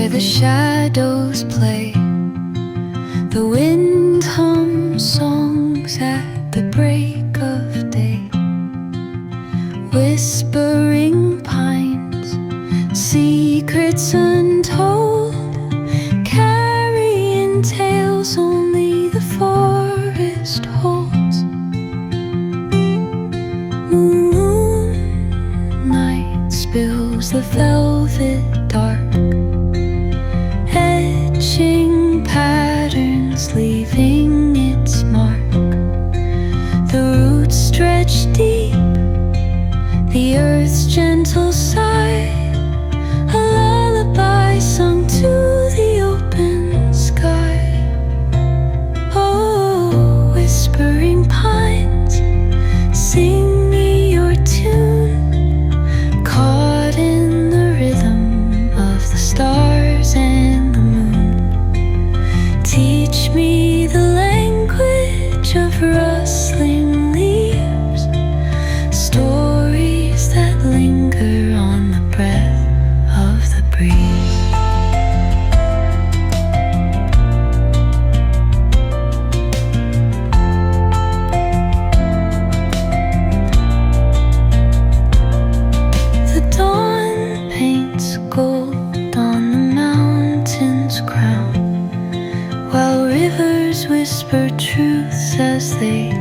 where the shadows play. The wind hums songs at the break of day. Whispering pines, secrets untold, carrying tales only the forest holds. Moonlight spills the velvet dark, etching patterns, leaving its mark. The roots stretch deep, the earth's gentle sigh, a lullaby sung to the open sky. Oh, whispering pines, sing me your tune, caught in the rhythm of the stars and the moon. Teach me the language of rustling leaves, stories that linger on the breath of the breeze. The dawn paints gold on the mountain's crown, while rivers whisper truths as they